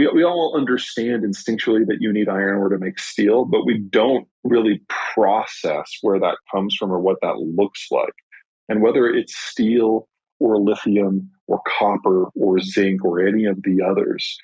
we all understand instinctually that you need iron ore to make steel, but we don't really process where that comes from or what that looks like. And whether it's steel or lithium or copper or zinc or any of the others,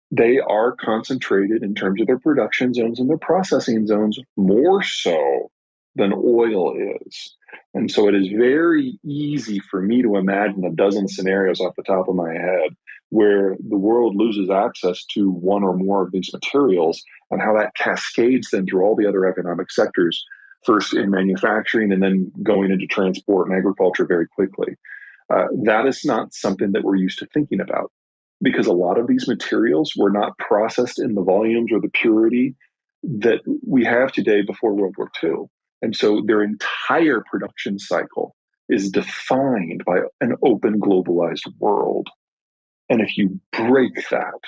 they are concentrated in terms of their production zones and their processing zones more so than oil is. And so it is very easy for me to imagine a dozen scenarios off the top of my head where the world loses access to one or more of these materials and how that cascades then through all the other economic sectors, first in manufacturing and then going into transport and agriculture very quickly. That is not something that we're used to thinking about because a lot of these materials were not processed in the volumes or the purity that we have today before World War II. And so their entire production cycle is defined by an open, globalized world. And if you break that,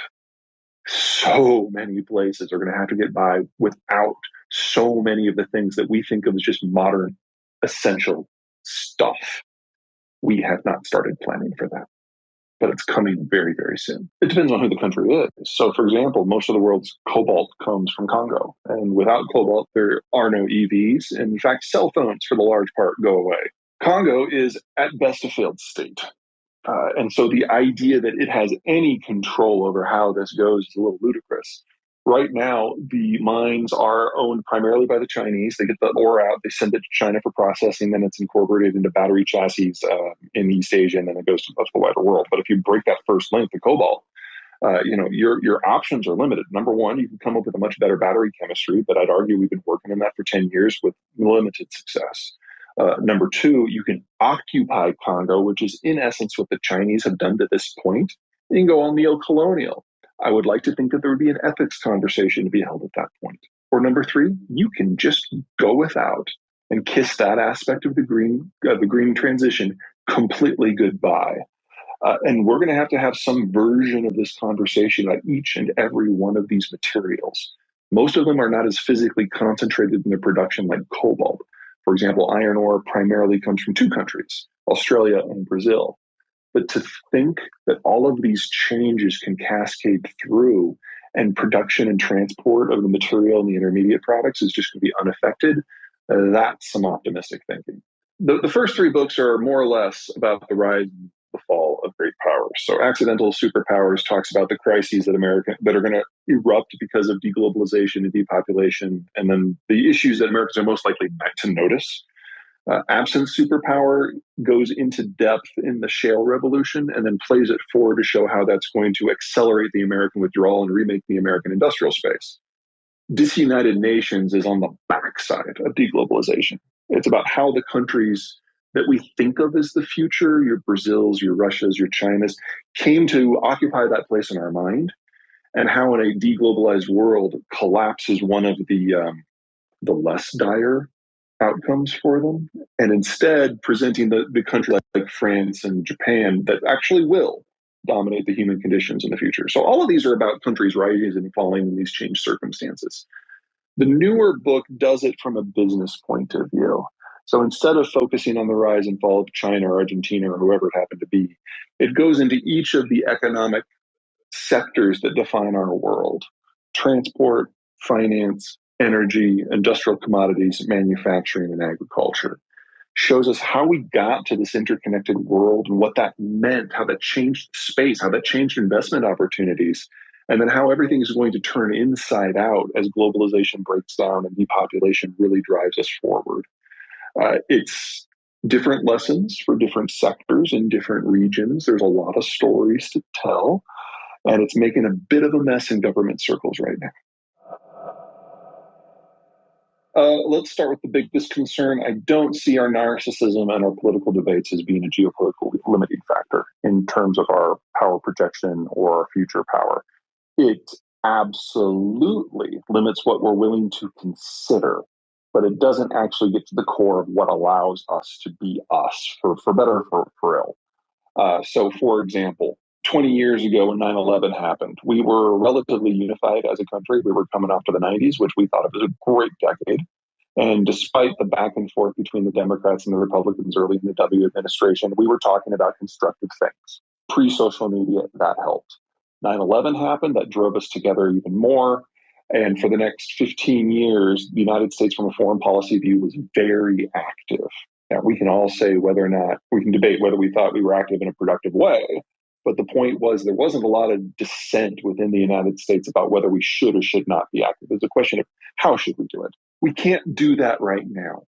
so many places are going to have to get by without so many of the things that we think of as just modern, essential stuff. We have not started planning for that, but it's coming very, very soon. It depends on who the country is. So, for example, most of the world's cobalt comes from Congo. And without cobalt, there are no EVs. And in fact, cell phones, for the large part, go away. Congo is at best a failed state. And so the idea that it has any control over how this goes is a little ludicrous. Right now, the mines are owned primarily by the Chinese. They get the ore out, they send it to China for processing, then it's incorporated into battery chassis in East Asia, and then it goes to the wider world. But if you break that first link, the cobalt, your options are limited. Number one, you can come up with a much better battery chemistry, but I'd argue we've been working on that for 10 years with limited success. Number two, you can occupy Congo, which is in essence what the Chinese have done to this point. You can go all neo-colonial. I would like to think that there would be an ethics conversation to be held at that point. Or number three, you can just go without and kiss that aspect of the green transition completely goodbye. And we're going to have some version of this conversation about each and every one of these materials. Most of them are not as physically concentrated in their production like cobalt. For example, iron ore primarily comes from two countries, Australia and Brazil. But to think that all of these changes can cascade through and production and transport of the material and the intermediate products is just going to be unaffected, that's some optimistic thinking. The first three books are more or less about the rise and the fall of great powers. So Accidental Superpowers talks about the crises that are going to erupt because of deglobalization and depopulation, and then the issues that Americans are most likely not to notice. Absent Superpower goes into depth in the shale revolution and then plays it forward to show how that's going to accelerate the American withdrawal and remake the American industrial space. Disunited Nations is on the backside of deglobalization. It's about how the countries that we think of as the future, your Brazils, your Russias, your Chinas, came to occupy that place in our mind, and how in a deglobalized world collapse is one of the less dire outcomes for them, and instead presenting the country like France and Japan that actually will dominate the human conditions in the future. So all of these are about countries rising and falling in these changed circumstances. The newer book does it from a business point of view. So instead of focusing on the rise and fall of China or Argentina or whoever it happened to be, it goes into each of the economic sectors that define our world: transport, finance, energy, industrial commodities, manufacturing, and agriculture. Shows us how we got to this interconnected world and what that meant, how that changed space, how that changed investment opportunities, and then how everything is going to turn inside out as globalization breaks down and depopulation really drives us forward. It's different lessons for different sectors in different regions. There's a lot of stories to tell, and it's making a bit of a mess in government circles right now. Let's start with the biggest concern. I don't see our narcissism and our political debates as being a geopolitical limiting factor in terms of our power projection or our future power. It absolutely limits what we're willing to consider, but it doesn't actually get to the core of what allows us to be us, for better or for ill. So, for example, 20 years ago when 9/11 happened, we were relatively unified as a country. We were coming off to the 90s, which we thought of as a great decade. And despite the back and forth between the Democrats and the Republicans early in the W administration, we were talking about constructive things. Pre-social media, that helped. 9/11 happened, that drove us together even more. And for the next 15 years, the United States, from a foreign policy view, was very active. Now, we can all say whether or not, we can debate whether we thought we were active in a productive way. But the point was, there wasn't a lot of dissent within the United States about whether we should or should not be active. It's a question of how should we do it? We can't do that right now.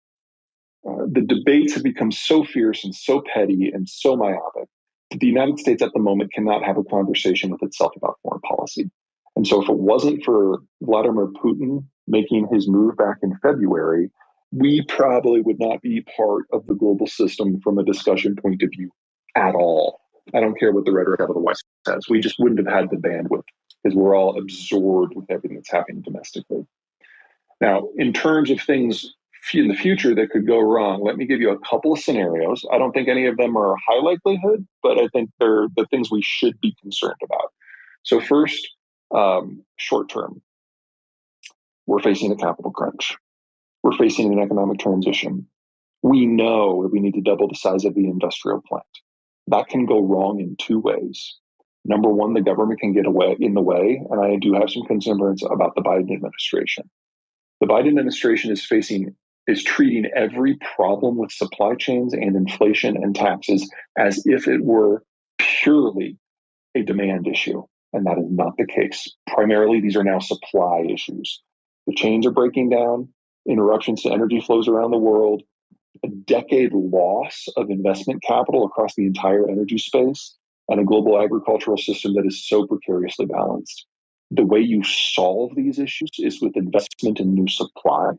The debates have become so fierce and so petty and so myopic that the United States at the moment cannot have a conversation with itself about foreign policy. And so if it wasn't for Vladimir Putin making his move back in February, we probably would not be part of the global system from a discussion point of view at all. I don't care what the rhetoric out of the West says. We just wouldn't have had the bandwidth because we're all absorbed with everything that's happening domestically. Now, in terms of things in the future that could go wrong, let me give you a couple of scenarios. I don't think any of them are high likelihood, but I think they're the things we should be concerned about. So first, short term, we're facing a capital crunch. We're facing an economic transition. We know that we need to double the size of the industrial plant. That can go wrong in two ways. Number one, the government can get in the way, and I do have some concerns about the Biden administration. The Biden administration is treating every problem with supply chains and inflation and taxes as if it were purely a demand issue. And that is not the case. Primarily, these are now supply issues. The chains are breaking down, interruptions to energy flows around the world, a decade loss of investment capital across the entire energy space, and a global agricultural system that is so precariously balanced. The way you solve these issues is with investment in new supply.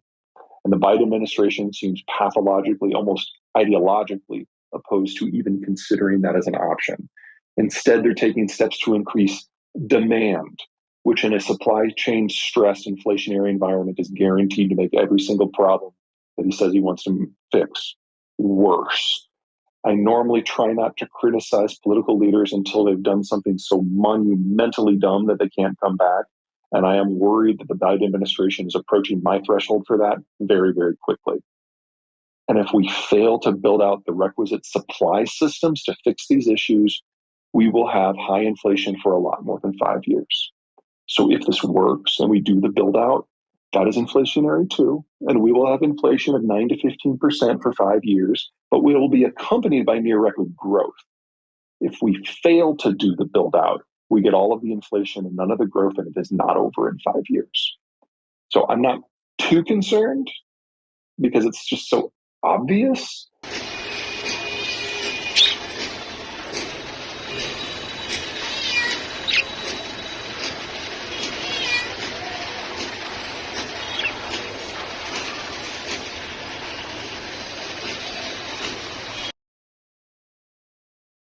And the Biden administration seems pathologically, almost ideologically opposed to even considering that as an option. Instead, they're taking steps to increase demand, which in a supply chain stressed inflationary environment is guaranteed to make every single problem that he says he wants to fix worse. I normally try not to criticize political leaders until they've done something so monumentally dumb that they can't come back. And I am worried that the Biden administration is approaching my threshold for that very, very quickly. And if we fail to build out the requisite supply systems to fix these issues, we will have high inflation for a lot more than 5 years. So if this works and we do the build out, that is inflationary too. And we will have inflation of 9 to 15% for 5 years, but we will be accompanied by near record growth. If we fail to do the build out, we get all of the inflation and none of the growth, and it is not over in 5 years. So I'm not too concerned because it's just so obvious.